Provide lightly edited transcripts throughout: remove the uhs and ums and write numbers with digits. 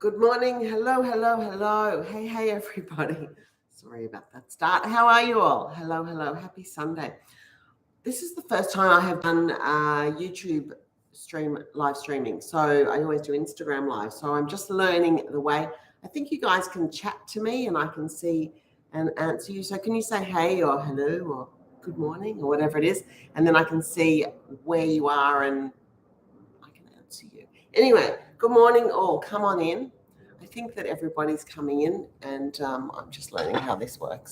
Good morning. Hello, hello, hello. Hey, hey, everybody. Sorry about that start. How are you all? Hello, hello. Happy Sunday. This is the first time I have done YouTube live streaming. So I always do Instagram live. So I'm just learning the way. I think you guys can chat to me and I can see and answer you. So can you say hey or hello or good morning or whatever it is? And then I can see where you are and I can answer you. Anyway, good morning all. Come on in. I think that everybody's coming in and I'm just learning how this works.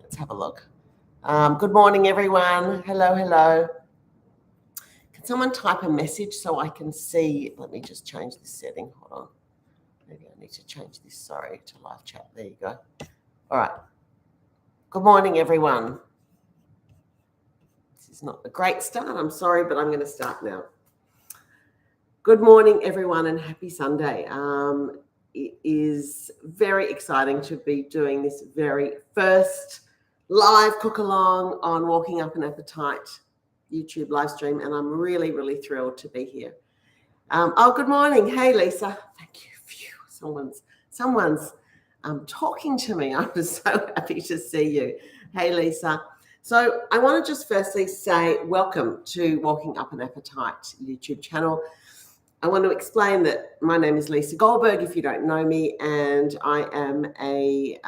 Let's have a look. Good morning, everyone. Hello, hello. Can someone type a message so I can see? Let me just change this setting. Hold on. Maybe I need to change this, sorry, to live chat. There you go. All right. Good morning, everyone. This is not a great start. I'm sorry, but I'm going to start now. Good morning, everyone, and happy Sunday. It is very exciting to be doing this very first live cook along on Walking Up an Appetite YouTube live stream, and I'm really, really thrilled to be here. Good morning. Hey, Lisa. Thank you. Phew, someone's talking to me. I'm so happy to see you. Hey, Lisa. So I want to just firstly say welcome to Walking Up an Appetite YouTube channel. I want to explain that my name is Lisa Goldberg, if you don't know me, and I am a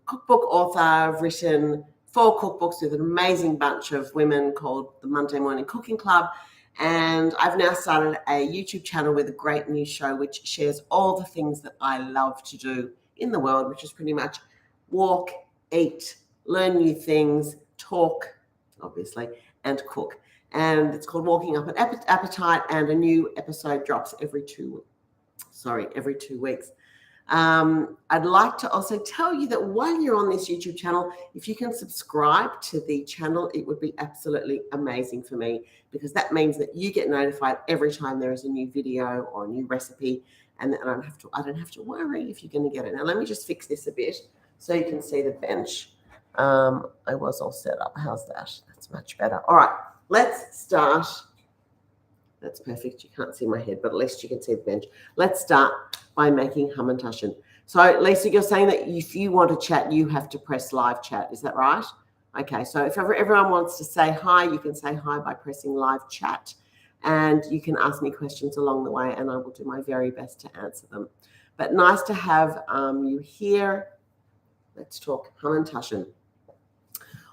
cookbook author. I've written 4 cookbooks with an amazing bunch of women called the Monday Morning Cooking Club, and I've now started a YouTube channel with a great new show which shares all the things that I love to do in the world, which is pretty much walk, eat, learn new things, talk, obviously, and cook. And it's called Walking Up an Appetite, and a new episode drops every 2 weeks. I'd like to also tell you that while you're on this YouTube channel, if you can subscribe to the channel, it would be absolutely amazing for me, because that means that you get notified every time there is a new video or a new recipe, and I don't have to worry if you're going to get it. Now let me just fix this a bit so you can see the bench. I was all set up. How's that? That's much better. All right. Let's start. That's perfect. You can't see my head, but at least you can see the bench. Let's start by making Hamantashen. So, Lisa, you're saying that if you want to chat, you have to press live chat. Is that right? Okay. So if everyone wants to say hi, you can say hi by pressing live chat, and you can ask me questions along the way, and I will do my very best to answer them. But nice to have you here. Let's talk Hamantashen.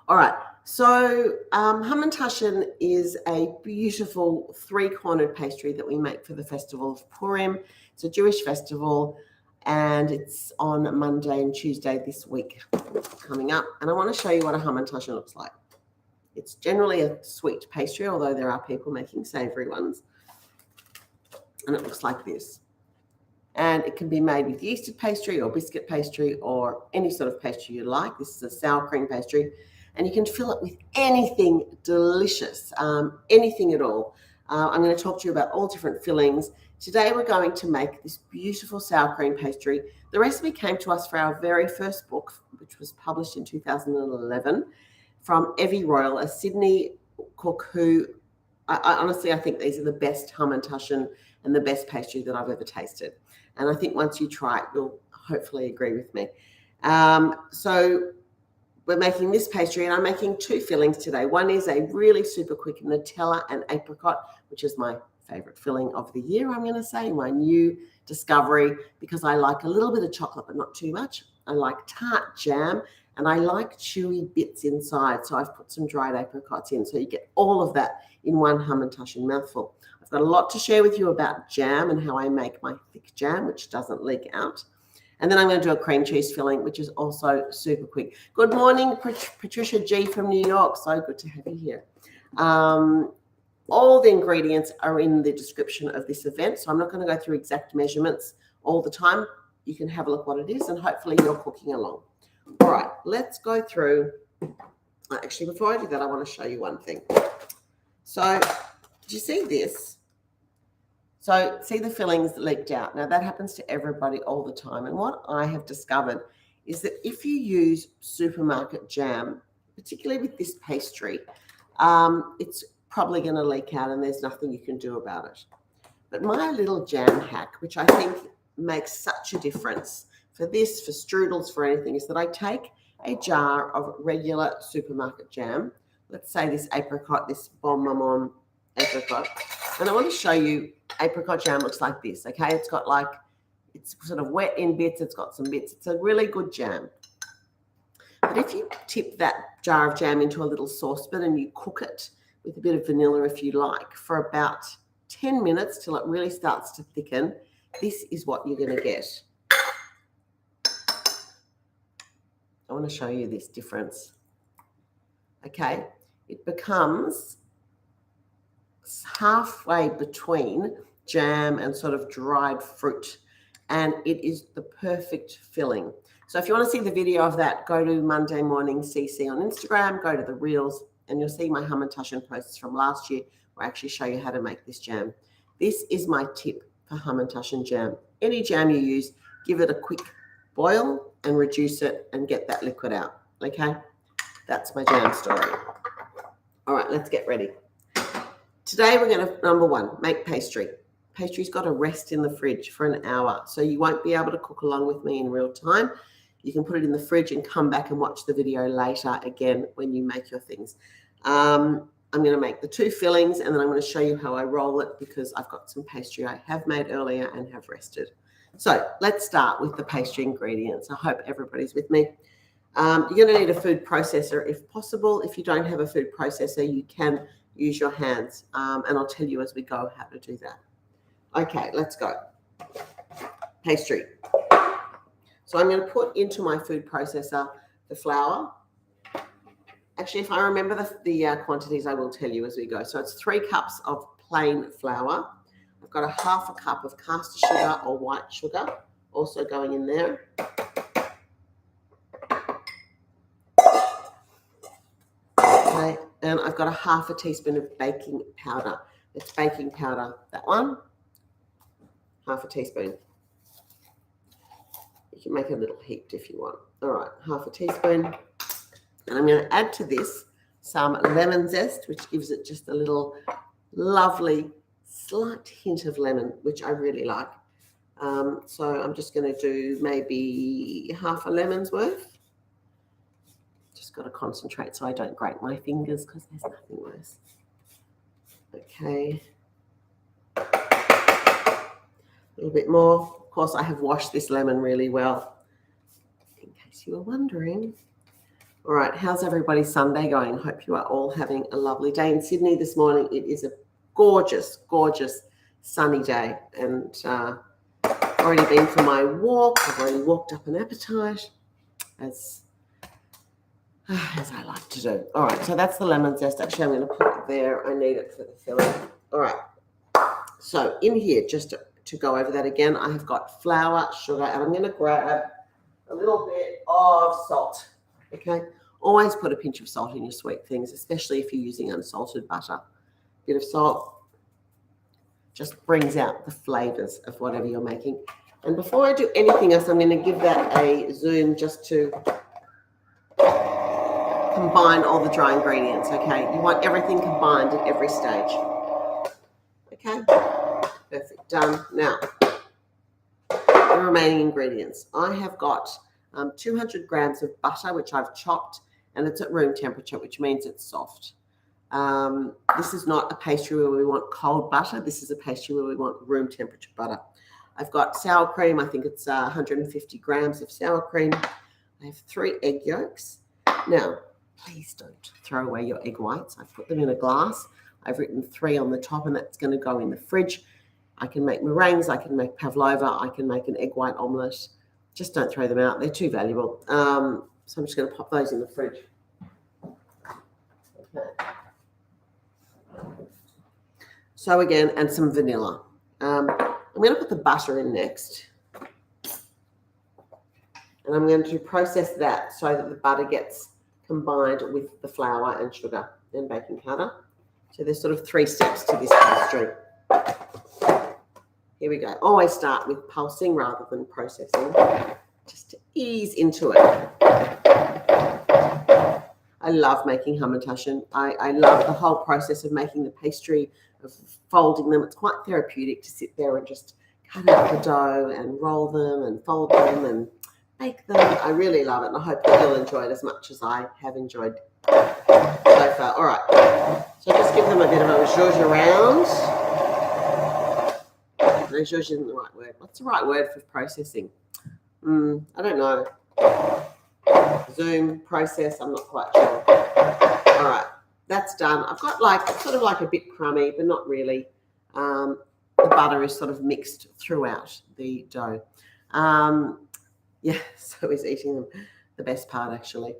All right. So Hamantashen is a beautiful 3-cornered pastry that we make for the festival of Purim. It's a Jewish festival, and it's on Monday and Tuesday this week coming up. And I want to show you what a Hamantashen looks like. It's generally a sweet pastry, although there are people making savory ones. And it looks like this. And it can be made with yeasted pastry or biscuit pastry or any sort of pastry you like. This is a sour cream pastry. And you can fill it with anything delicious, anything at all. I'm going to talk to you about all different fillings. Today we're going to make this beautiful sour cream pastry. The recipe came to us for our very first book, which was published in 2011, from Evie Royal, a Sydney cook who, honestly, I think these are the best Hamantashen and the best pastry that I've ever tasted. And I think once you try it, you'll hopefully agree with me. So we're making this pastry, and I'm making 2 fillings today. One is a really super quick Nutella and apricot, which is my favorite filling of the year, I'm going to say, my new discovery, because I like a little bit of chocolate, but not too much. I like tart jam, and I like chewy bits inside. So I've put some dried apricots in, so you get all of that in one Hamantashen mouthful. I've got a lot to share with you about jam and how I make my thick jam, which doesn't leak out. And then I'm going to do a cream cheese filling, which is also super quick. Good morning, Patricia G from New York. So good to have you here. All the ingredients are in the description of this event, so I'm not going to go through exact measurements all the time. You can have a look what it is, and hopefully you're cooking along. All right, let's go through. Actually, before I do that, I want to show you one thing. So did you see this? So see the fillings leaked out. Now that happens to everybody all the time. And what I have discovered is that if you use supermarket jam, particularly with this pastry, it's probably going to leak out and there's nothing you can do about it. But my little jam hack, which I think makes such a difference for this, for strudels, for anything, is that I take a jar of regular supermarket jam. Let's say this apricot, this Bon Maman apricot. And I want to show you apricot jam looks like this, okay? It's got like, it's sort of wet in bits. It's got some bits. It's a really good jam. But if you tip that jar of jam into a little saucepan and you cook it with a bit of vanilla if you like for about 10 minutes till it really starts to thicken, this is what you're going to get. I want to show you this difference. Okay, it becomes halfway between jam and sort of dried fruit, and it is the perfect filling. So if you want to see the video of that, go to Monday Morning CC on Instagram, go to the Reels, and you'll see my Hamantashen posts from last year where I actually show you how to make this jam. This is my tip for Hamantashen jam. Any jam you use, give it a quick boil and reduce it and get that liquid out, okay? That's my jam story. All right, let's get ready. Today we're going to, number one, make pastry. Pastry's got to rest in the fridge for an hour, so you won't be able to cook along with me in real time. You can put it in the fridge and come back and watch the video later again when you make your things. I'm going to make the two fillings, and then I'm going to show you how I roll it because I've got some pastry I have made earlier and have rested. So let's start with the pastry ingredients. I hope everybody's with me. You're going to need a food processor if possible. If you don't have a food processor, you can use your hands, and I'll tell you as we go how to do that. Okay, let's go. Pastry. So I'm going to put into my food processor the flour. Actually, if I remember the quantities, I will tell you as we go. So it's 3 cups of plain flour. I've got a half a cup of caster sugar or white sugar also going in there. Okay, and I've got a half a teaspoon of baking powder. It's baking powder, that one. Half a teaspoon. You can make it a little heaped if you want. All right, half a teaspoon. And I'm going to add to this some lemon zest, which gives it just a little lovely slight hint of lemon, which I really like. So I'm just going to do maybe half a lemon's worth. Just got to concentrate so I don't grate my fingers because there's nothing worse. Okay. A little bit more. Of course, I have washed this lemon really well, in case you were wondering. All right, how's everybody's Sunday going? Hope you are all having a lovely day. In Sydney this morning, it is a gorgeous, gorgeous sunny day. And I've already been for my walk. I've already walked up an appetite, as I like to do. All right, so that's the lemon zest. Actually, I'm going to put it there. I need it for the filling. All right, so in here, just to go over that again, I have got flour, sugar, and I'm going to grab a little bit of salt. Okay, always put a pinch of salt in your sweet things, especially if you're using unsalted butter. A bit of salt just brings out the flavors of whatever you're making. And before I do anything else, I'm going to give that a zoom just to combine all the dry ingredients. Okay, you want everything combined at every stage. Okay, perfect, done. Now, the remaining ingredients. I have got 200 grams of butter, which I've chopped, and it's at room temperature, which means it's soft. This is not a pastry where we want cold butter. This is a pastry where we want room temperature butter. I've got sour cream. I think it's 150 grams of sour cream. I have 3 egg yolks. Now, please don't throw away your egg whites. I've put them in a glass. I've written 3 on the top, and that's going to go in the fridge. I can make meringues. I can make pavlova. I can make an egg white omelette. Just don't throw them out. They're too valuable. So I'm just going to pop those in the fridge. Okay. So again, and some vanilla. I'm going to put the butter in next. And I'm going to process that so that the butter gets combined with the flour and sugar and baking powder. So there's sort of 3 steps to this pastry. Here we go. Always start with pulsing rather than processing, just to ease into it. I love making Hamantashen. I love the whole process of making the pastry, of folding them. It's quite therapeutic to sit there and just cut out the dough and roll them and fold them and bake them. I really love it, and I hope that you'll enjoy it as much as I have enjoyed so far. All right, so just give them a bit of a zhuzh around. No, zhuzh isn't the right word. What's the right word for processing? I don't know. Zoom, process, I'm not quite sure. All right, that's done. I've got like sort of like a bit crummy, but not really. The butter is sort of mixed throughout the dough. Yeah, so he's eating them. The best part, actually.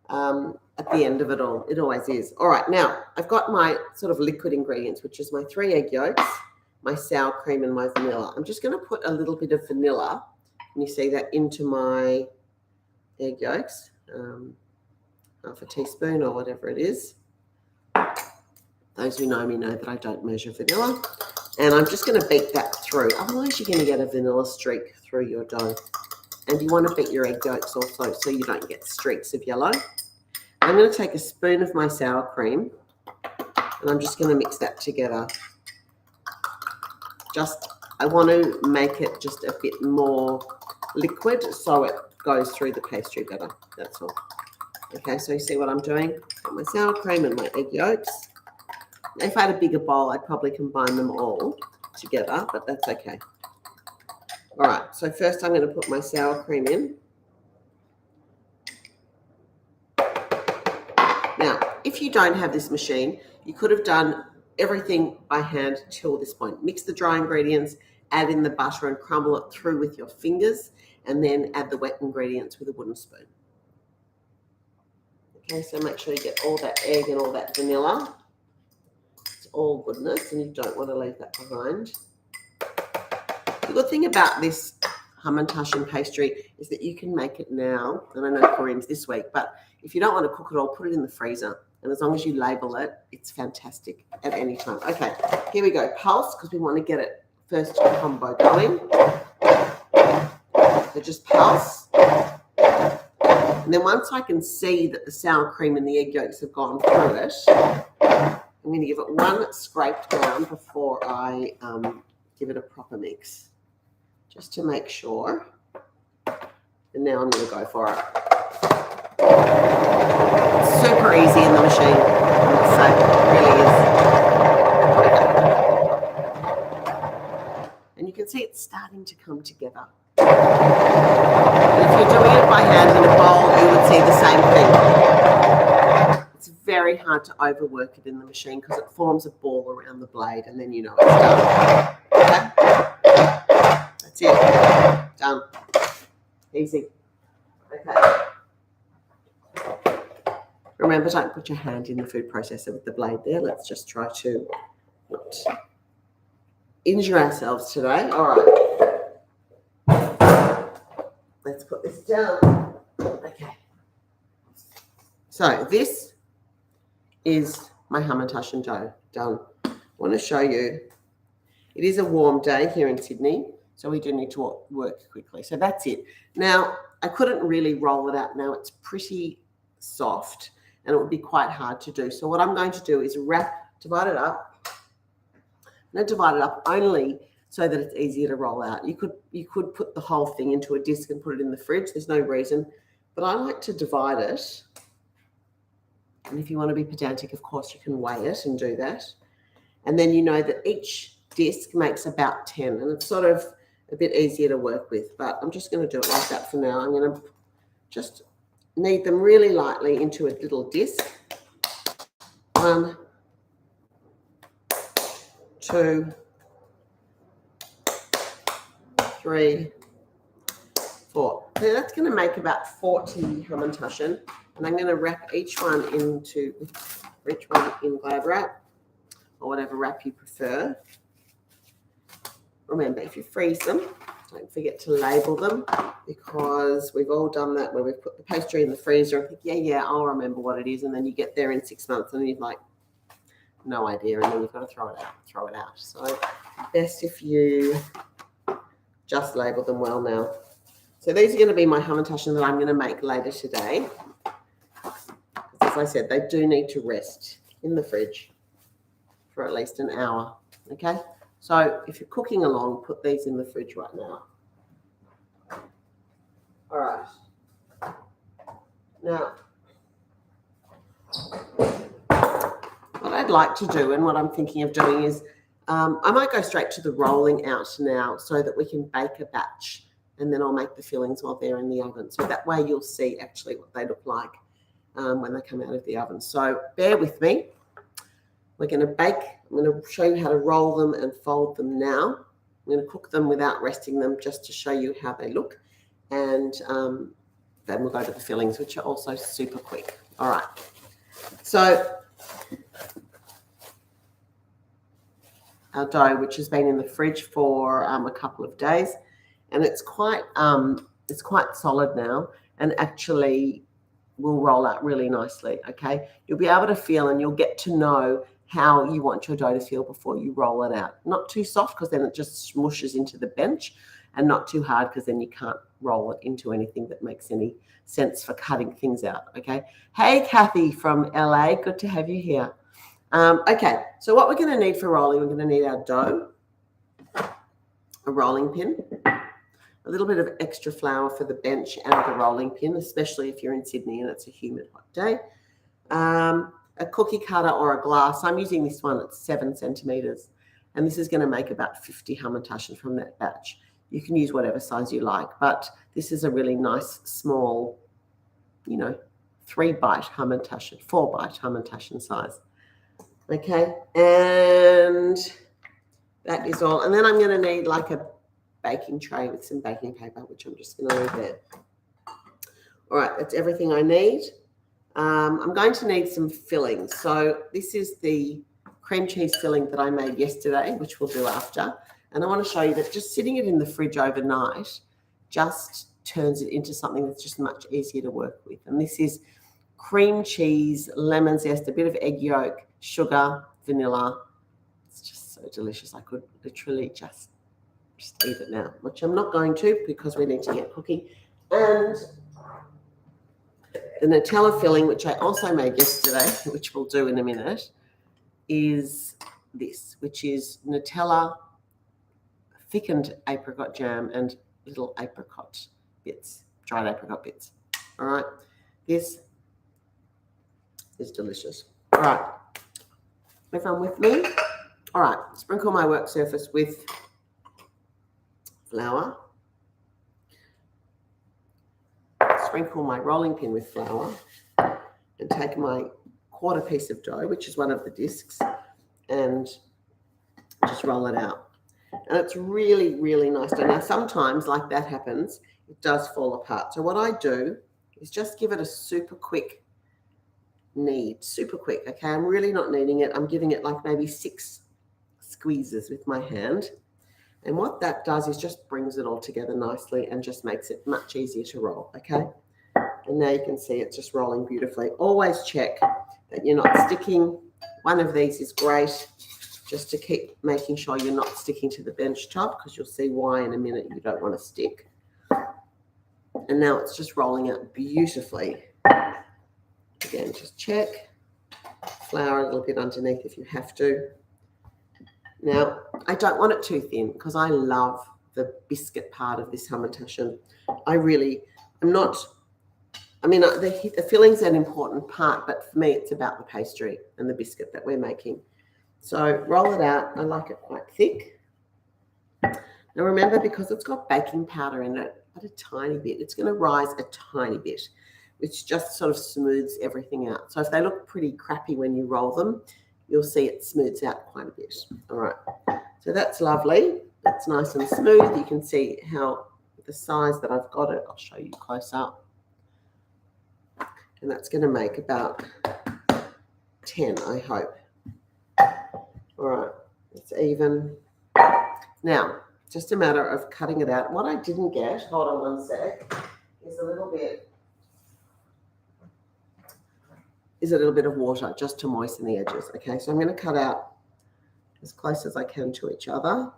At the end of it all, it always is. All right, now I've got my sort of liquid ingredients, which is my 3 egg yolks, my sour cream, and my vanilla. I'm just going to put a little bit of vanilla, and you see that, into my egg yolks, half a teaspoon or whatever it is. Those who know me know that I don't measure vanilla. And I'm just going to beat that through. Otherwise, you're going to get a vanilla streak through your dough. And you want to beat your egg yolks also so you don't get streaks of yellow. I'm going to take a spoon of my sour cream, and I'm just going to mix that together. I want to make it just a bit more liquid so it goes through the pastry better. That's all. Okay, so you see what I'm doing? Got my sour cream and my egg yolks. If I had a bigger bowl, I'd probably combine them all together, but that's okay. All right, so first I'm going to put my sour cream in. Now, if you don't have this machine, you could have done everything by hand till this point. Mix the dry ingredients, add in the butter and crumble it through with your fingers, and then add the wet ingredients with a wooden spoon. Okay, so make sure you get all that egg and all that vanilla. It's all goodness, and you don't want to leave that behind. The good thing about this Hamantashen pastry is that you can make it now, and I know Purim's this week, but if you don't want to cook it all, put it in the freezer. And as long as you label it, it's fantastic at any time. Okay, here we go. Pulse, because we want to get it first combo going. So just pulse. And then once I can see that the sour cream and the egg yolks have gone through it, I'm going to give it one scraped down before I give it a proper mix, just to make sure. And now I'm going to go for it. It's super easy in the machine, so it really is. And you can see it's starting to come together. And if you're doing it by hand in a bowl, you would see the same thing. It's very hard to overwork it in the machine because it forms a ball around the blade, and then you know it's done. Okay? That's it. Done. Easy. Okay. Remember, don't put your hand in the food processor with the blade there. Let's just try to not injure ourselves today. All right. Let's put this down. Okay. So this is my Hamantashen dough done. I want to show you. It is a warm day here in Sydney, so we do need to work quickly. So that's it. Now, I couldn't really roll it out now. It's pretty soft, and it would be quite hard to do. So what I'm going to do is divide it up. I'm going to divide it up only so that it's easier to roll out. You could put the whole thing into a disc and put it in the fridge. There's no reason, but I like to divide it. And if you want to be pedantic, of course, you can weigh it and do that. And then you know that each disc makes about 10, and it's sort of a bit easier to work with. But I'm just going to do it like that for now. I'm going to just knead them really lightly into a little disc. 1, 2, 3, 4. So that's going to make about 40 Hamantashen, and I'm going to wrap each one in Glad wrap or whatever wrap you prefer. Remember, if you freeze them, don't forget to label them, because we've all done that where we've put the pastry in the freezer and think, yeah, I'll remember what it is, and then you get there in 6 months and you're like, no idea, and then you've got to throw it out. So best if you just label them well now. So these are going to be my Hamantashen that I'm going to make later today. As I said, they do need to rest in the fridge for at least an hour. Okay, So if you're cooking along, put these in the fridge right now. All right. Now, what I'd like to do and what I'm thinking of doing is I might go straight to the rolling out now so that we can bake a batch, and then I'll make the fillings while they're in the oven. So that way you'll see actually what they look like when they come out of the oven. So bear with me. We're going to bake. I'm going to show you how to roll them and fold them now. I'm going to cook them without resting them just to show you how they look. And then we'll go to the fillings, which are also super quick. All right. So our dough, which has been in the fridge for a couple of days, and it's quite solid now, and actually will roll out really nicely. Okay, you'll be able to feel and you'll get to know how you want your dough to feel before you roll it out. Not too soft because then it just smooshes into the bench, and not too hard because then you can't roll it into anything that makes any sense for cutting things out. Okay. Hey, Kathy from LA, good to have you here. Okay, so what we're going to need for rolling, we're going to need our dough, a rolling pin, a little bit of extra flour for the bench and the rolling pin, especially if you're in Sydney and it's a humid hot day, a cookie cutter or a glass. I'm using this one, it's 7 centimeters, and this is going to make about 50 Hamantashen from that batch. You can use whatever size you like, but this is a really nice small, 3-bite Hamantashen, 4-bite Hamantashen size. Okay, and that is all. And then I'm going to need like a baking tray with some baking paper, which I'm just going to leave there. All right, that's everything I need. I'm going to need some fillings. So this is the cream cheese filling that I made yesterday, which we'll do after. And I want to show you that just sitting it in the fridge overnight just turns it into something that's just much easier to work with. And this is cream cheese, lemon zest, a bit of egg yolk, sugar, vanilla. It's just so delicious. I could literally just eat it now, which I'm not going to because we need to get cooking. And the Nutella filling, which I also made yesterday, which we'll do in a minute, is this, which is Nutella, thickened apricot jam, and little apricot bits, dried apricot bits. All right, this is delicious. All right, everyone with me? All right, sprinkle my work surface with flour. Sprinkle my rolling pin with flour and take my quarter piece of dough, which is one of the discs, and just roll it out. And it's really, really nice dough. Now, sometimes like that happens, it does fall apart. So what I do is just give it a super quick knead, super quick. Okay, I'm really not kneading it. I'm giving it like maybe 6 squeezes with my hand. And what that does is just brings it all together nicely and just makes it much easier to roll, okay? And now you can see it's just rolling beautifully. Always check that you're not sticking. One of these is great, just to keep making sure you're not sticking to the bench top, because you'll see why in a minute you don't want to stick. And now it's just rolling out beautifully. Again, just check. Flour a little bit underneath if you have to. Now, I don't want it too thin because I love the biscuit part of this Hamantashen. The filling's an important part, but for me, it's about the pastry and the biscuit that we're making. So roll it out. I like it quite thick. Now remember, because it's got baking powder in it, but a tiny bit, it's going to rise a tiny bit, which just sort of smooths everything out. So if they look pretty crappy when you roll them, you'll see it smooths out quite a bit. All right, so that's lovely. That's nice and smooth. You can see how the size that I've got it. I'll show you close up. And that's going to make about 10, I hope. All right, it's even. Now, just a matter of cutting it out. What I didn't get, hold on one sec, is a little bit of water just to moisten the edges. Okay, so I'm going to cut out as close as I can to each other.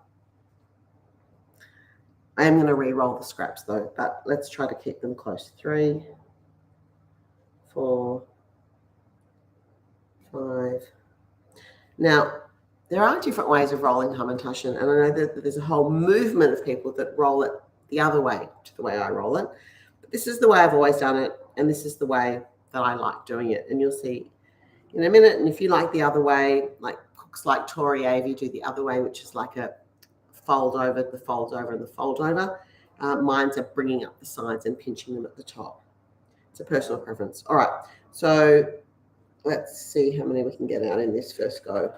I am going to re-roll the scraps though, but let's try to keep them close. 3, 4, 5. Now, there are different ways of rolling Hamantashen, and I know that there's a whole movement of people that roll it the other way to the way I roll it. But this is the way I've always done it, and this is the way that I like doing it. And you'll see in a minute. And if you like the other way, like cooks like Tori Avey do the other way, which is like a fold over, the fold over, and the fold over. Mine's are bringing up the sides and pinching them at the top. It's a personal preference. All right, so let's see how many we can get out in this first go.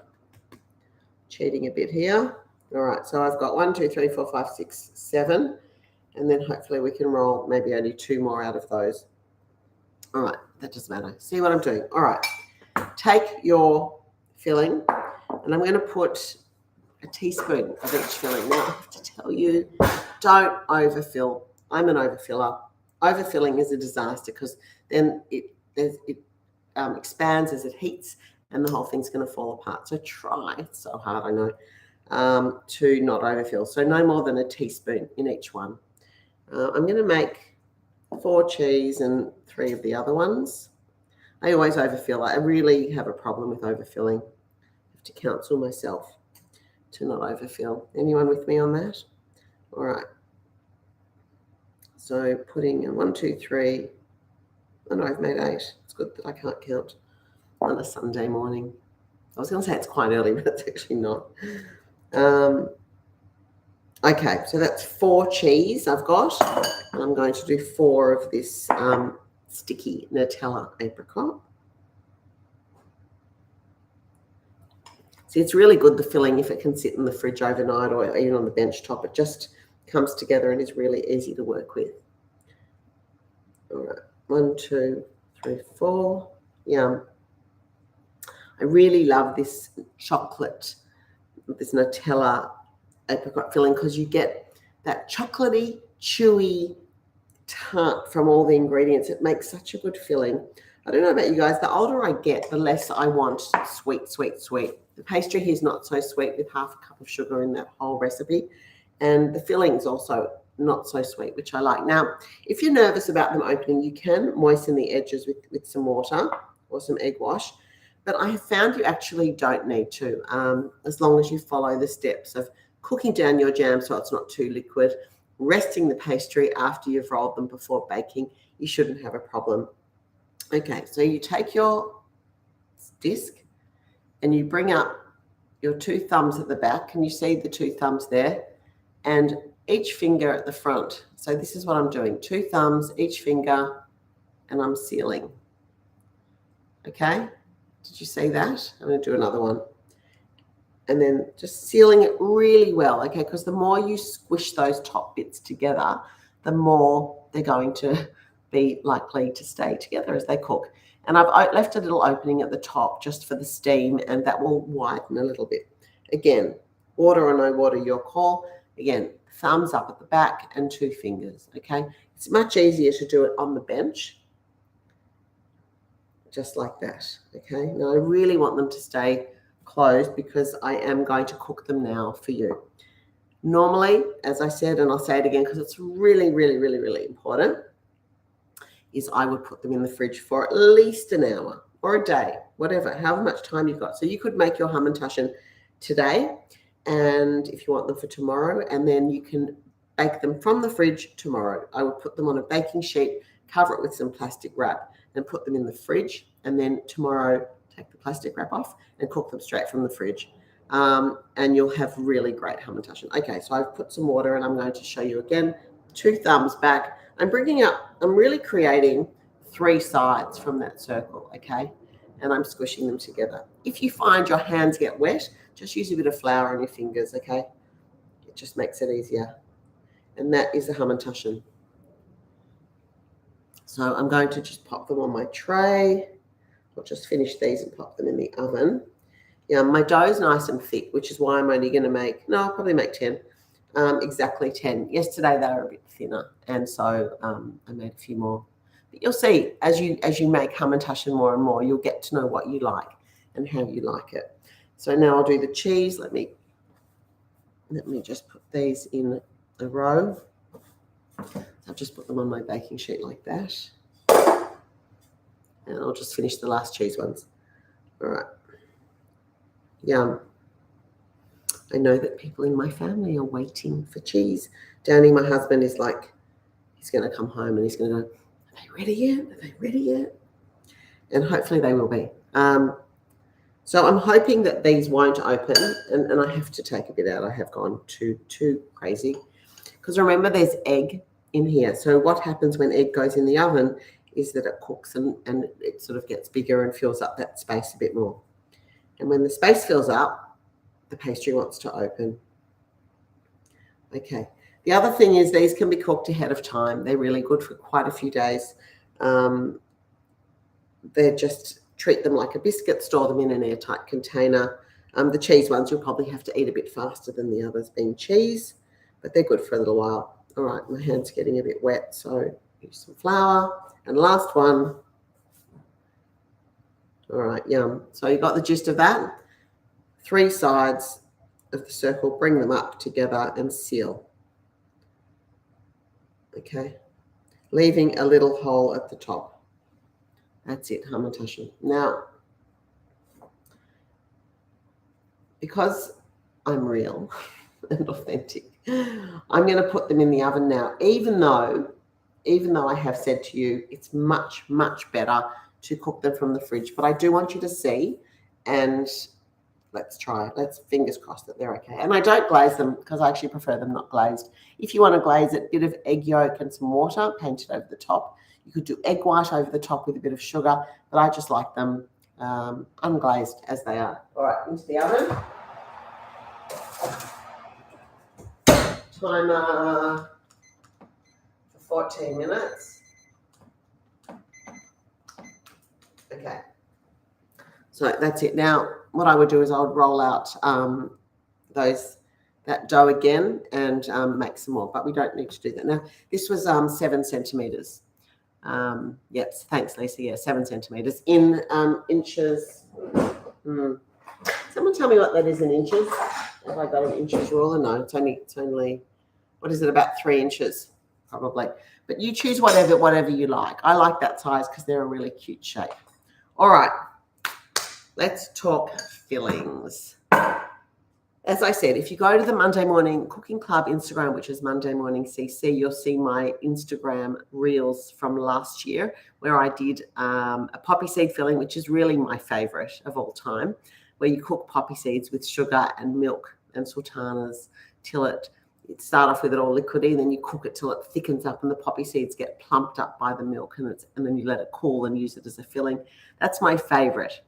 Cheating a bit here. All right, so I've got 1, 2, 3, 4, 5, 6, 7, and then hopefully we can roll maybe only 2 more out of those. All right, that doesn't matter. See what I'm doing? All right, take your filling, and I'm going to put a teaspoon of each filling. Now, I have to tell you, don't overfill. I'm an overfiller. Overfilling is a disaster because then it expands as it heats, and the whole thing's going to fall apart. So try, it's so hard, I know, to not overfill. So no more than a teaspoon in each one. I'm going to make 4 cheese and 3 of the other ones. I always overfill. I really have a problem with overfilling. I have to counsel myself to not overfill. Anyone with me on that? All right. So putting in 1, 2, 3. Oh no, I've made 8. It's good that I can't count on a Sunday morning. I was going to say it's quite early, but it's actually not. Okay, so that's 4 cheese I've got, and I'm going to do 4 of this sticky Nutella apricot. See, it's really good, the filling, if it can sit in the fridge overnight or even on the bench top. It just comes together and is really easy to work with. All right, 1, 2, 3, 4. Yum. I really love this chocolate, this Nutella apricot filling, because you get that chocolatey, chewy tart from all the ingredients. It makes such a good filling. I don't know about you guys, the older I get, the less I want sweet, sweet, sweet. The pastry here is not so sweet, with half a cup of sugar in that whole recipe. And the filling's also not so sweet, which I like. Now, if you're nervous about them opening, you can moisten the edges with some water or some egg wash. But I have found you actually don't need to, as long as you follow the steps of cooking down your jam so it's not too liquid, resting the pastry after you've rolled them before baking. You shouldn't have a problem. Okay, so you take your disc and you bring up your 2 thumbs at the back. Can you see the 2 thumbs there? And each finger at the front. So this is what I'm doing. 2 thumbs, each finger, and I'm sealing. Okay, did you see that? I'm going to do another one. And then just sealing it really well, okay, because the more you squish those top bits together, the more they're going to be likely to stay together as they cook. And I've left a little opening at the top just for the steam, and that will widen a little bit. Again, water or no water, your call. Again, thumbs up at the back and 2 fingers, okay? It's much easier to do it on the bench, just like that, okay? Now, I really want them to stay closed because I am going to cook them now for you. Normally, as I said, and I'll say it again because it's really, really, really, really important, is I would put them in the fridge for at least an hour or a day, whatever, however much time you've got. So you could make your Hamantashen today, and if you want them for tomorrow, and then you can bake them from the fridge tomorrow. I would put them on a baking sheet, cover it with some plastic wrap, and put them in the fridge, and then tomorrow take the plastic wrap off and cook them straight from the fridge. And you'll have really great Hamantashen. Okay, so I've put some water, and I'm going to show you again. 2 thumbs back. I'm really creating 3 sides from that circle, okay? And I'm squishing them together. If you find your hands get wet, just use a bit of flour on your fingers, okay? It just makes it easier. And that is the Hamantashen. So I'm going to just pop them on my tray. I'll just finish these and pop them in the oven. Yeah, my dough is nice and thick, which is why I'm only going to make, no, I'll probably make 10. Exactly 10. Yesterday they were a bit thinner, and so I made a few more. But you'll see as you make Hamantashen more and more, you'll get to know what you like and how you like it. So now I'll do the cheese. Let me just put these in a row. I'll just put them on my baking sheet like that, and I'll just finish the last cheese ones. All right. Yum. I know that people in my family are waiting for cheese. Danny, my husband, is like, he's going to come home and he's going to go, are they ready yet? Are they ready yet? And hopefully they will be. So I'm hoping that these won't open, and I have to take a bit out. I have gone too crazy. Because remember, there's egg in here. So what happens when egg goes in the oven is that it cooks and it sort of gets bigger and fills up that space a bit more. And when the space fills up, the pastry wants to open. Okay. The other thing is these can be cooked ahead of time. They're really good for quite a few days. They just treat them like a biscuit, store them in an airtight container. The cheese ones you'll probably have to eat a bit faster than the others, being cheese, but they're good for a little while. All right, my hand's getting a bit wet, so use some flour. And last one. All right, yum. So you got the gist of that? 3 sides of the circle, bring them up together and seal. Okay, leaving a little hole at the top. That's it, Hamantashen. Now, because I'm real and authentic, I'm going to put them in the oven now, even though I have said to you it's much, much better to cook them from the fridge. But I do want you to see, and let's try it. Let's fingers crossed that they're okay. And I don't glaze them because I actually prefer them not glazed. If you want to glaze it, a bit of egg yolk and some water painted over the top. You could do egg white over the top with a bit of sugar, but I just like them unglazed as they are. All right, into the oven. Timer for 14 minutes. Okay. So that's it. Now, what I would do is I would roll out that dough again and make some more, but we don't need to do that. Now, this was 7 centimeters. Yes, thanks, Lisa. Yeah, 7 centimeters in inches. Someone tell me what that is in inches. Have I got an inches ruler? No, it's only, what is it, about 3 inches, probably. But you choose whatever you like. I like that size because they're a really cute shape. All right, let's talk fillings. As I said, if you go to the Monday Morning Cooking Club Instagram, which is Monday Morning CC, you'll see my Instagram reels from last year where I did a poppy seed filling, which is really my favorite of all time, where you cook poppy seeds with sugar and milk and sultanas till you start off with it all liquidy, and then you cook it till it thickens up and the poppy seeds get plumped up by the milk, and then you let it cool and use it as a filling. That's my favorite.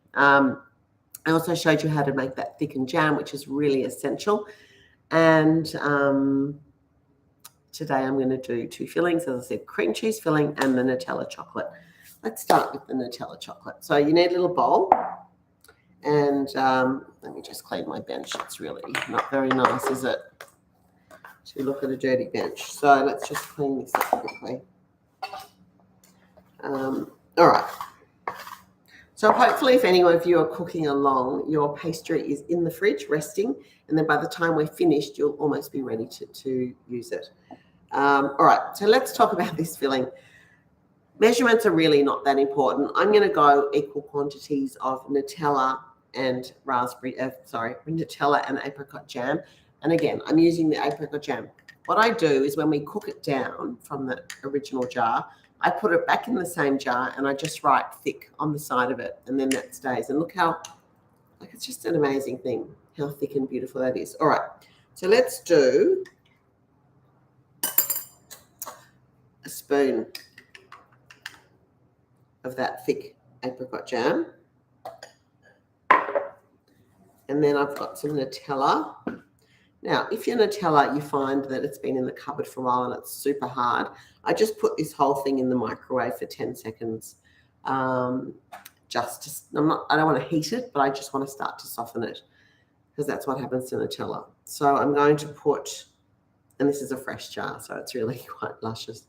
I also showed you how to make that thickened jam, which is really essential. And today I'm going to do 2 fillings, as I said, cream cheese filling and the Nutella chocolate. Let's start with the Nutella chocolate. So you need a little bowl. And let me just clean my bench. It's really not very nice, is it, to look at a dirty bench? So let's just clean this up quickly. All right. So hopefully if any of you are cooking along, your pastry is in the fridge resting, and then by the time we're finished, you'll almost be ready to use it. All right, so let's talk about this filling. Measurements are really not that important. I'm going to go equal quantities of Nutella and Nutella and apricot jam. And again, I'm using the apricot jam. What I do is when we cook it down from the original jar, I put it back in the same jar and I just write thick on the side of it, and then that stays. And look how, it's just an amazing thing, how thick and beautiful that is. All right, so let's do a spoon of that thick apricot jam. And then I've got some Nutella. Now, if your Nutella, you find that it's been in the cupboard for a while and it's super hard, I just put this whole thing in the microwave for 10 seconds. I don't want to heat it, but I just want to start to soften it, because that's what happens to Nutella. So I'm going to put, and this is a fresh jar, so it's really quite luscious.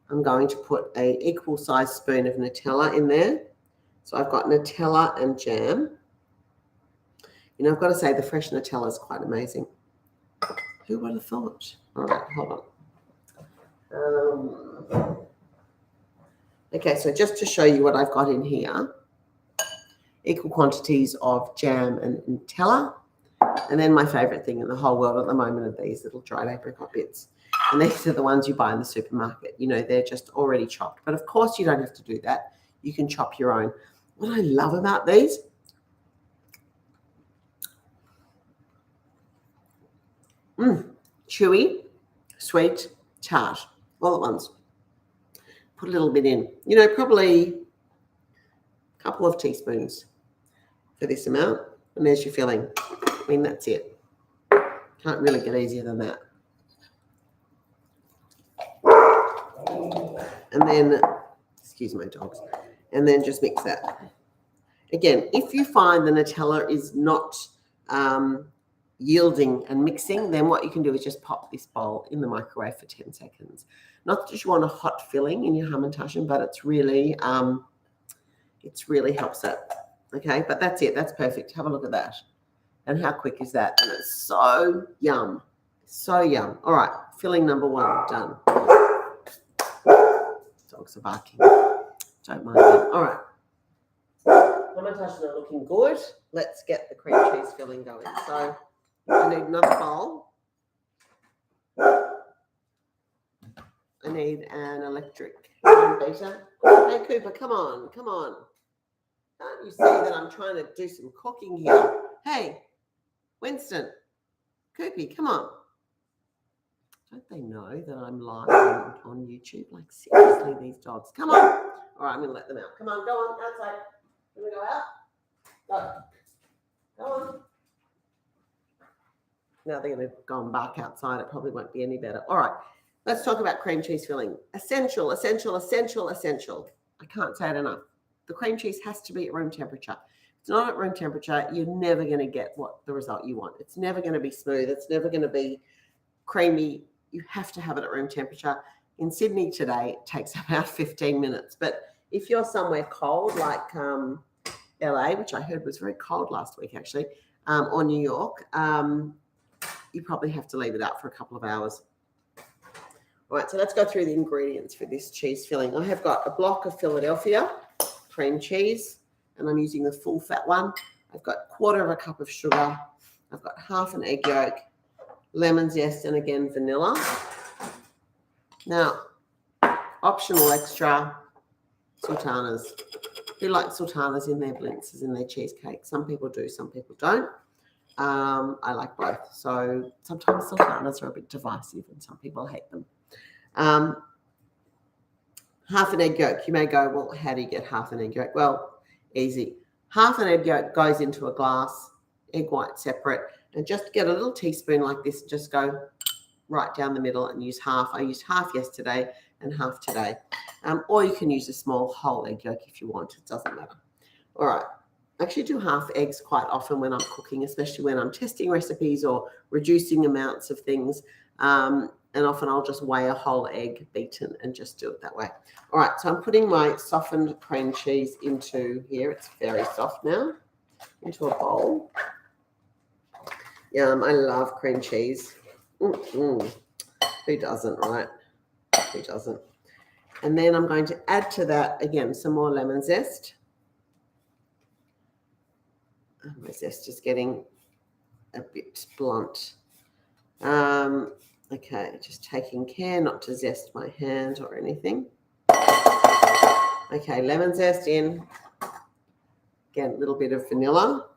I'm going to put an equal size spoon of Nutella in there. So I've got Nutella and jam. You know, I've got to say the fresh Nutella is quite amazing. Who would have thought? All right, hold on. Okay, so just to show you what I've got in here, equal quantities of jam and Nutella. And then my favorite thing in the whole world at the moment are these little dried apricot bits. And these are the ones you buy in the supermarket. You know, they're just already chopped. But of course, you don't have to do that. You can chop your own. What I love about these, chewy, sweet, tart, all at once. Put a little bit in. You know, probably a couple of teaspoons for this amount. And there's your filling. I mean, that's it. Can't really get easier than that. And then, excuse my dogs, and then just mix that. Again, if you find the Nutella is not yielding and mixing, then what you can do is just pop this bowl in the microwave for 10 seconds. Not that you want a hot filling in your Hamantashen, but it's really helps it. Okay, but that's it. That's perfect. Have a look at that. And how quick is that? And it's so yum. So yum. All right, filling number 1 done. Dogs are barking. Don't mind them. All right. Hamantashen are looking good. Let's get the cream cheese filling going. So I need another bowl. I need an electric beater. Hey, Cooper, come on. Come on. Can't you see that I'm trying to do some cooking here? Hey, Winston, Coopy, come on. Don't they know that I'm live on YouTube? Like, seriously, these dogs. Come on. All right, I'm going to let them out. Come on, go on, outside. Can we go out? Go. Go on. Now they're going to go and bark outside. It probably won't be any better. All right, let's talk about cream cheese filling. Essential, essential, essential, essential. I can't say it enough. The cream cheese has to be at room temperature. If it's not at room temperature, you're never going to get the result you want. It's never going to be smooth. It's never going to be creamy. You have to have it at room temperature. In Sydney today, it takes about 15 minutes. But if you're somewhere cold, like LA, which I heard was very cold last week actually, or New York, you probably have to leave it out for a couple of hours. All right, so let's go through the ingredients for this cheese filling. I have got a block of Philadelphia cream cheese, and I'm using the full fat one. I've got 1/4 cup of sugar. I've got half an egg yolk, lemon zest, and again, vanilla. Now, optional extra, sultanas. Who like sultanas in their blintzes, in their cheesecake? Some people do, some people don't. I like both. So sometimes sultanas are a bit divisive and some people hate them. Half an egg yolk. You may go, well, how do you get half an egg yolk? Well, easy. Half an egg yolk goes into a glass, egg white separate, and just get a little teaspoon like this, just go right down the middle and use half. I used half yesterday and half today. Or you can use a small whole egg yolk if you want. It doesn't matter. All right. I actually do half eggs quite often when I'm cooking, especially when I'm testing recipes or reducing amounts of things. And often I'll just weigh a whole egg beaten and just do it that way. All right, so I'm putting my softened cream cheese into here. It's very soft now. Into a bowl. Yum, I love cream cheese. Who doesn't, right? Who doesn't? And then I'm going to add to that, again, some more lemon zest. My zest is getting a bit blunt. Okay, just taking care not to zest my hand or anything. Okay, lemon zest in. Again, a little bit of vanilla.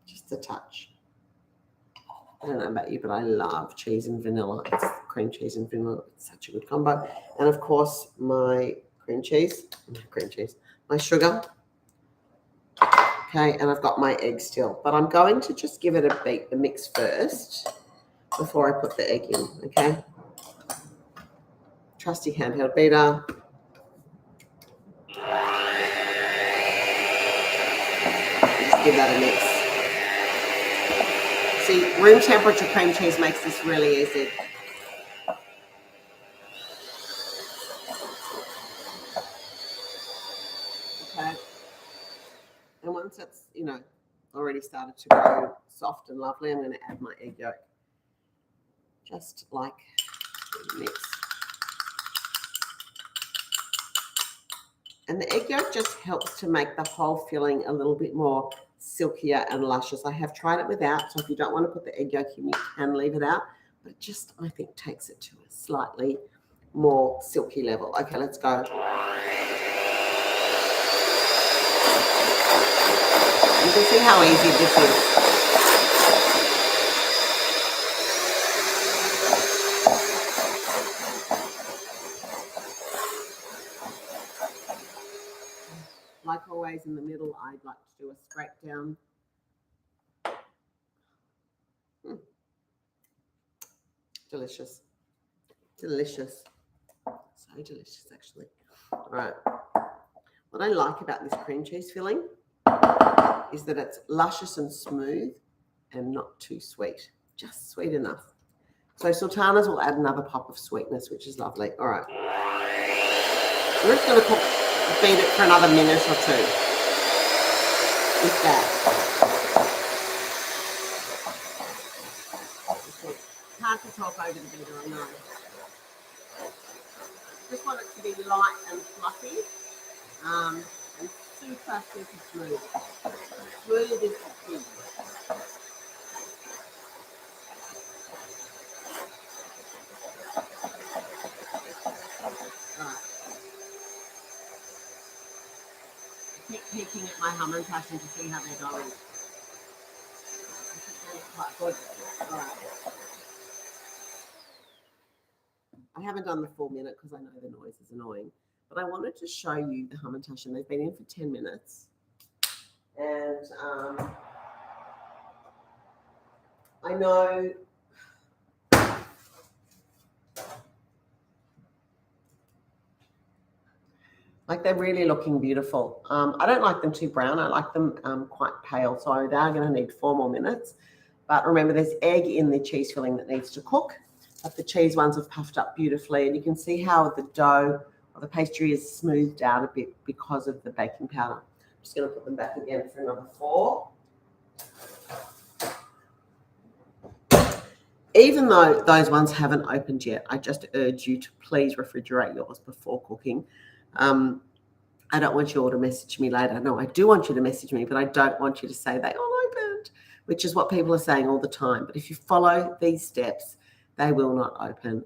Just a touch. I don't know about you, but I love cheese and vanilla. It's cream cheese and vanilla. It's such a good combo. And of course, my my sugar. Okay, and I've got my egg still. But I'm going to just give it a mix first before I put the egg in, okay? Trusty handheld beater. Just give that a mix. See, room temperature cream cheese makes this really easy. Okay. And once it's, already started to grow soft and lovely, I'm going to add my egg yolk. Just like mix. And the egg yolk just helps to make the whole filling a little bit more silkier and luscious. I have tried it without, so if you don't want to put the egg yolk in, you can leave it out. But it just, I think, takes it to a slightly more silky level. Okay, let's go. You can see how easy this is. Like always, in the middle, I'd like to do a scrape down. Delicious. Delicious. So delicious, actually. All right. What I like about this cream cheese filling is that it's luscious and smooth and not too sweet. Just sweet enough. So sultanas will add another pop of sweetness, which is lovely. All right. We're just going to beat it for another minute or two. With that. Hard to talk over the beater, I know. Just want it to be light and fluffy, and super, super smooth. Smooth as the key. Keep peeking at my Hamantashen to see how they're going. They're quite good. All right. I haven't done the full minute because I know the noise is annoying, but I wanted to show you the Hamantashen. They've been in for 10 minutes, and I know like they're really looking beautiful. I don't like them too brown. I like them quite pale, so they are going to need 4 more minutes. But remember, there's egg in the cheese filling that needs to cook. But the cheese ones have puffed up beautifully, and you can see how the dough or the pastry is smoothed out a bit because of the baking powder. I'm just going to put them back again for another 4. Even though those ones haven't opened yet, I just urge you to please refrigerate yours before cooking. I don't want you all to message me later. No, I do want you to message me, but I don't want you to say they all opened, which is what people are saying all the time. But if you follow these steps, they will not open.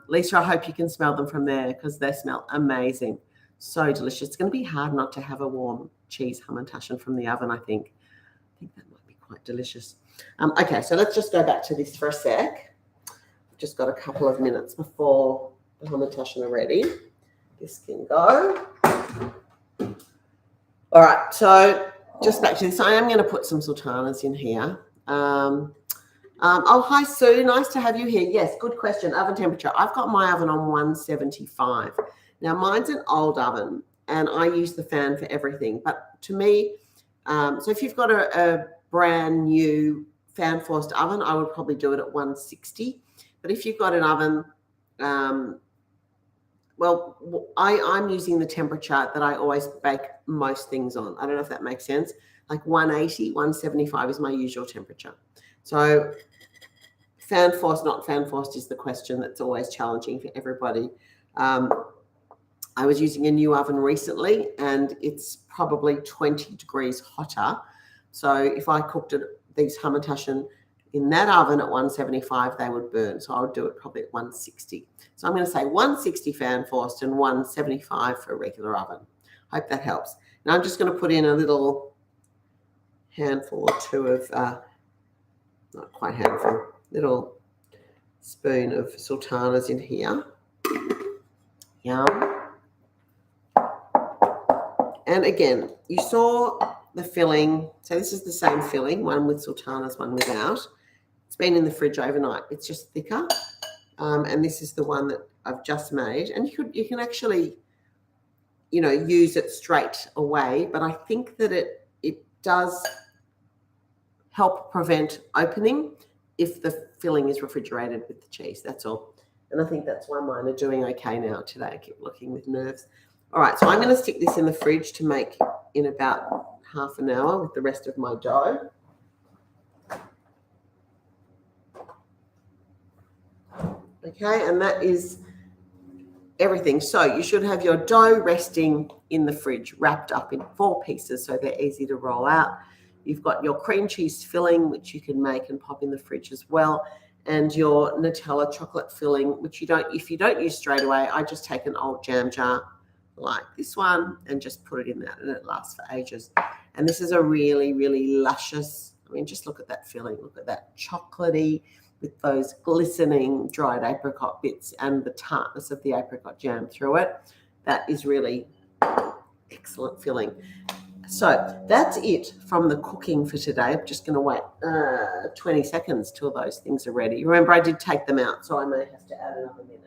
Lisa, I hope you can smell them from there because they smell amazing. So delicious. It's going to be hard not to have a warm cheese Hamantashen from the oven, I think. I think that might be quite delicious. Okay, so let's just go back to this for a sec. I've just got a couple of minutes before the Hamantashen are ready. This can go. All right, so just back to this. I am going to put some sultanas in here. Oh, hi, Sue. Nice to have you here. Yes, good question. Oven temperature. I've got my oven on 175. Now, mine's an old oven, and I use the fan for everything. But to me, so if you've got a brand new fan-forced oven, I would probably do it at 160. But if you've got an oven, well, I'm using the temperature that I always bake most things on. I don't know if that makes sense. Like 180, 175 is my usual temperature. So fan forced, not fan forced is the question that's always challenging for everybody. I was using a new oven recently, and it's probably 20 degrees hotter. So if I cooked these Hamantashen in that oven at 175, they would burn. So I would do it probably at 160. So I'm going to say 160 fan forced and 175 for a regular oven. Hope that helps. Now I'm just going to put in a little handful or two of, not quite handful, little spoon of sultanas in here. Yum. And again, you saw the filling. So this is the same filling, one with sultanas, one without. It's been in the fridge overnight. It's just thicker. And this is the one that I've just made. And you can actually, use it straight away. But I think that it does help prevent opening if the filling is refrigerated with the cheese. That's all. And I think that's why mine are doing okay now today. I keep looking with nerves. All right, so I'm going to stick this in the fridge to make in about half an hour with the rest of my dough. Okay, and that is everything. So you should have your dough resting in the fridge, wrapped up in 4 pieces so they're easy to roll out. You've got your cream cheese filling, which you can make and pop in the fridge as well, and your Nutella chocolate filling, which if you don't use straight away, I just take an old jam jar like this one and just put it in that, and it lasts for ages. And this is a really, really luscious, I mean, just look at that filling. Look at that chocolatey with those glistening dried apricot bits and the tartness of the apricot jam through it. That is really excellent filling. So that's it from the cooking for today. I'm just going to wait 20 seconds till those things are ready. Remember, I did take them out, so I may have to add another minute.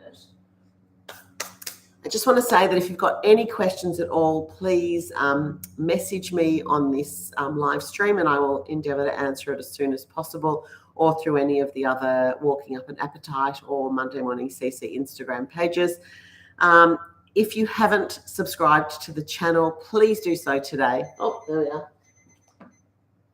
I just want to say that if you've got any questions at all, please message me on this live stream, and I will endeavour to answer it as soon as possible, or through any of the other Walking Up an Appetite or Monday Morning CC Instagram pages. If you haven't subscribed to the channel, please do so today. Oh, there we are.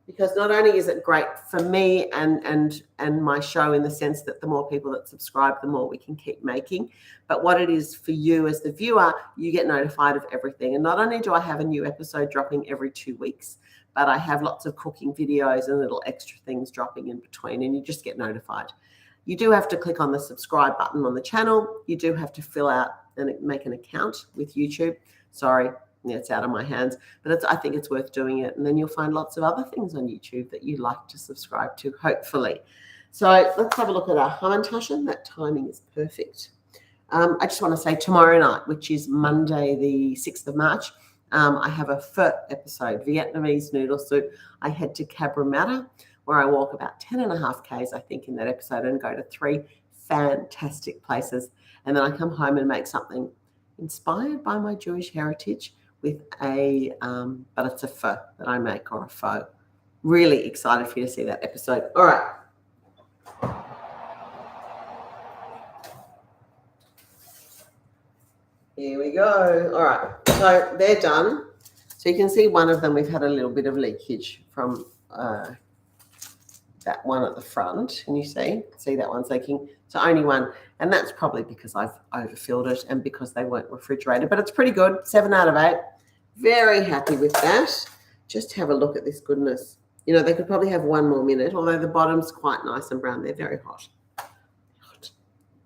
Because not only is it great for me and my show in the sense that the more people that subscribe, the more we can keep making, but what it is for you as the viewer, you get notified of everything. And not only do I have a new episode dropping every 2 weeks, but I have lots of cooking videos and little extra things dropping in between, and you just get notified. You do have to click on the subscribe button on the channel. You do have to fill out and make an account with YouTube. Sorry, it's out of my hands, but I think it's worth doing it. And then you'll find lots of other things on YouTube that you like to subscribe to, hopefully. So let's have a look at our Hamantashen. That timing is perfect. I just want to say tomorrow night, which is Monday, the 6th of March, I have a pho episode, Vietnamese noodle soup. I head to Cabramatta, where I walk about 10.5 Ks, I think, in that episode, and go to 3 fantastic places. And then I come home and make something inspired by my Jewish heritage with but it's a pho that I make, or a pho. Really excited for you to see that episode. All right. Here we go. All right. So they're done. So you can see one of them, we've had a little bit of leakage from that one at the front. Can you see that one's leaking? So only one. And that's probably because I've overfilled it and because they weren't refrigerated. But it's pretty good. 7 out of 8. Very happy with that. Just have a look at this goodness. You know, they could probably have 1 more minute, although the bottom's quite nice and brown. They're very hot. Hot.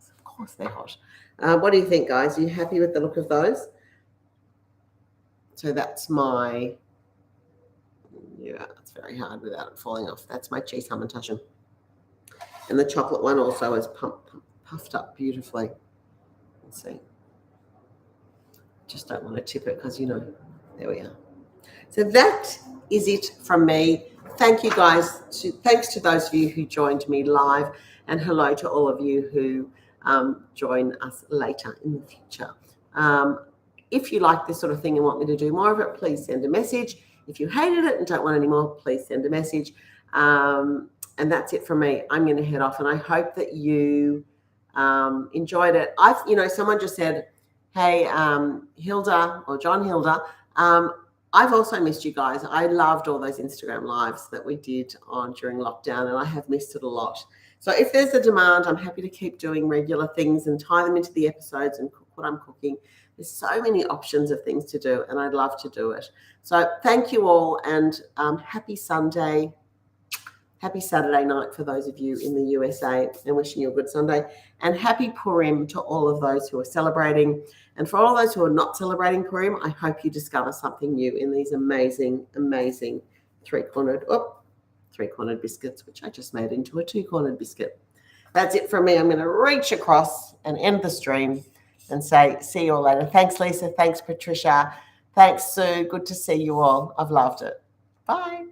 Of course they're hot. What do you think, guys? Are you happy with the look of those? So that's my, yeah, it's very hard without it falling off. That's my cheese Hamantashen. And the chocolate one also is puffed up beautifully. Let's see. Just don't want to tip it because, you know, there we are. So that is it from me. Thank you, guys. Thanks to those of you who joined me live, and hello to all of you who join us later in the future. If you like this sort of thing and want me to do more of it, please send a message. If you hated it and don't want any more, please send a message. And that's it from me. I'm going to head off, and I hope that you enjoyed it. Someone just said, hey, Hilda or John Hilda, I've also missed you guys. I loved all those Instagram lives that we did during lockdown, and I have missed it a lot. So if there's a demand, I'm happy to keep doing regular things and tie them into the episodes and cook what I'm cooking. There's so many options of things to do, and I'd love to do it. So thank you all, and happy Sunday. Happy Saturday night for those of you in the USA, and wishing you a good Sunday. And happy Purim to all of those who are celebrating. And for all those who are not celebrating Purim, I hope you discover something new in these amazing, amazing three-cornered biscuits, which I just made into a 2-cornered biscuit. That's it from me. I'm going to reach across and end the stream and say, see you all later. Thanks, Lisa. Thanks, Patricia. Thanks, Sue. Good to see you all. I've loved it. Bye.